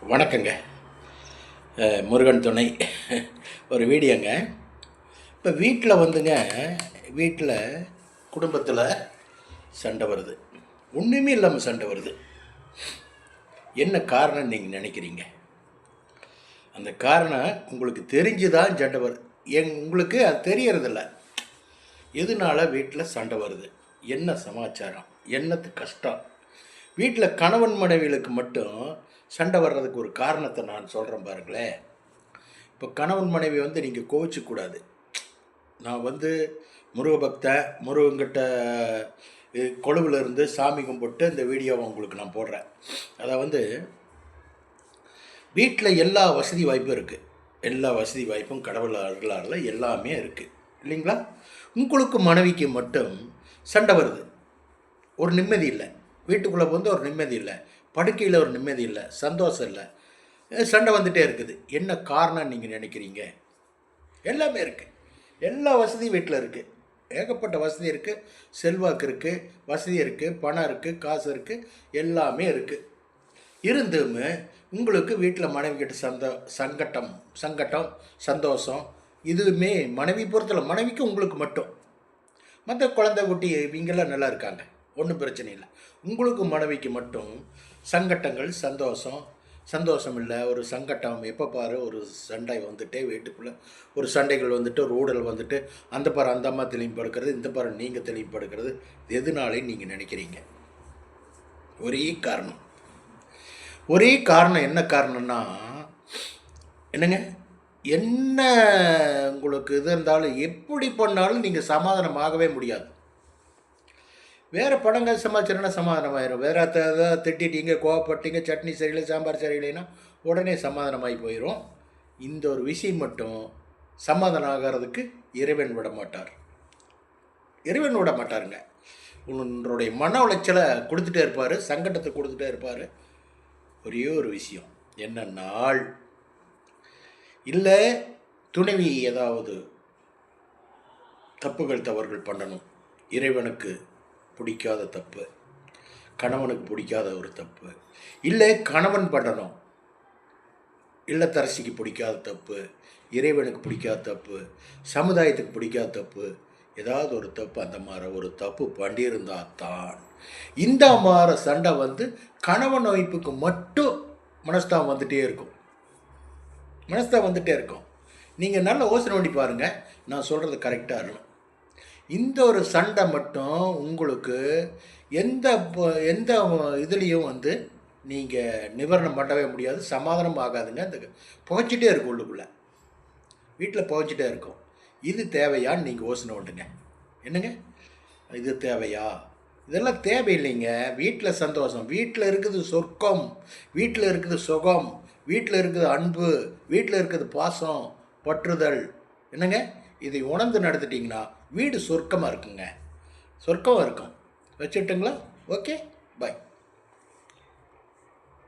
வணக்கங்க. முருகன் துணை ஒரு வீடியோங்க. இப்போ வீட்டில் வந்துங்க, வீட்டில் குடும்பத்தில் சண்டை வருது. ஒன்றுமே இல்லாமல் சண்டை வருது. என்ன காரணம் நீங்கள் நினைக்கிறீங்க? அந்த காரணம் உங்களுக்கு தெரிஞ்சுதான் சண்டை வருது. உங்களுக்கு அது தெரியறதில்ல. எதனால வீட்டில் சண்டை வருது? என்ன சமாச்சாரம்? என்னத்து கஷ்டம்? வீட்டில் கணவன் மனைவிகளுக்கு மட்டும் சண்டை வர்றதுக்கு ஒரு காரணத்தை நான் சொல்கிறேன் பாருங்களேன். இப்போ கணவன் மனைவி நீங்கள் கோவிச்சக்கூடாது. நான் முருகபக்தன், முருகன்கிட்ட கொழுவில் இருந்து சாமி கும்பிட்டு இந்த வீடியோவை உங்களுக்கு நான் போடுறேன். அதை வீட்டில் எல்லா வசதி வாய்ப்பும் இருக்குது. எல்லா வசதி வாய்ப்பும் கடவுள் அருளாரில் எல்லாமே இருக்குது இல்லைங்களா? உங்களுக்கு மனைவிக்கு மட்டும் சண்டை வருது. ஒரு நிம்மதி இல்லை. வீட்டுக்குள்ளே ஒரு நிம்மதி இல்லை. படுக்கையில் ஒரு நிம்மதி இல்லை, சந்தோஷம் இல்லை, சண்டை வந்துகிட்டே இருக்குது. என்ன காரணம் நீங்கள் நினைக்கிறீங்க? எல்லாமே இருக்குது. எல்லா வசதியும் வீட்டில் இருக்குது. ஏகப்பட்ட வசதி இருக்குது. செல்வாக்கு இருக்குது, வசதி இருக்குது, பணம் இருக்குது, காசு இருக்குது, எல்லாமே இருக்குது. இருந்தும் உங்களுக்கு வீட்டில் மனைவிக்கிட்ட சங்கட்டம் சந்தோஷம் இதுவுமே மனைவி பொறுத்தல. மனைவிக்கு உங்களுக்கு மட்டும். மற்ற குழந்தை குட்டி இவங்கெல்லாம் நல்லா இருக்காங்க, ஒன்றும் பிரச்சனை இல்லை. உங்களுக்கு மனைவிக்கு மட்டும் சங்கட்டங்கள், சந்தோஷம் இல்லை. ஒரு சங்கட்டம். எப்போ பாரு ஒரு சண்டை வந்துட்டே வீட்டுக்குள்ளே ஒரு சண்டைகள் ஒரு ஊடல் அந்த பாரு அந்த அம்மா தெளிவு படுக்கிறது, இந்த பாரு நீங்கள் தெளிவு படுக்கிறது. எதுனாலே நீங்கள் நினைக்கிறீங்க? ஒரே காரணம் என்ன காரணம்னா என்னங்க, என்ன உங்களுக்கு இது இருந்தாலும் எப்படி பண்ணாலும் நீங்கள் சமாதானமாகவே முடியாது. வேறு படங்கள் சமாச்சாரம்னா சமாதானமாயிரும். வேறு ஏதாவது திட்டிட்டீங்க, கோவப்பட்டீங்க, சட்னி சரியில்லை, சாம்பார் சரியில்லைன்னா உடனே சமாதானமாகி போயிடும். இந்த ஒரு விஷயம் மட்டும் சமாதானம் ஆகிறதுக்கு இறைவன் விட மாட்டாருங்க. உன்னுடைய மன உளைச்சலை கொடுத்துட்டே இருப்பார், சங்கடத்தை கொடுத்துட்டே இருப்பார். ஒரே ஒரு விஷயம் என்னன்னால், இல்லை துணைவி ஏதாவது தவறுகள் பண்ணணும், இறைவனுக்கு பிடிக்காத தப்பு, கணவனுக்கு பிடிக்காத ஒரு தப்பு, இல்லை கணவன் பண்ணணும், இல்லத்தரசிக்கு பிடிக்காத தப்பு, இறைவனுக்கு பிடிக்காத தப்பு, சமுதாயத்துக்கு பிடிக்காத தப்பு, ஏதாவது ஒரு தப்பு, அந்த மாதிரி ஒரு தப்பு பண்ணியிருந்தால் தான் இந்த மாதிரி சண்டை கணவன் வைப்புக்கு மட்டும் மனஸ்தாபம் வந்துகிட்டே இருக்கும். நீங்கள் நல்ல யோசனை பண்ணி பாருங்கள், நான் சொல்கிறது கரெக்டாக இருக்கும். இந்த ஒரு சண்டை மட்டும் உங்களுக்கு எந்த இதுலேயும் நீங்கள் நிவாரணம் பண்ணவே முடியாது, சமாதானம் ஆகாதுங்க. இந்த புகைச்சிட்டே இருக்கும், உள்ளுக்குள்ளே வீட்டில் புகைச்சிட்டே இருக்கும். இது தேவையான்னு நீங்கள் யோசனை பண்ணுங்க. என்னங்க, இது தேவையா? இதெல்லாம் தேவையில்லைங்க. வீட்டில் சந்தோஷம், வீட்டில் இருக்குது சொர்க்கம், வீட்டில் இருக்குது சுகம், வீட்டில் இருக்குது அன்பு, வீட்டில் இருக்குது பாசம், பற்றுதல். என்னங்க, இதை உணர்ந்து நடத்திட்டிங்கன்னா வீடு சொர்க்கமாக இருக்குங்க. சொர்க்கமாக இருக்கும். வச்சுட்டுங்களா? ஓகே, பாய்.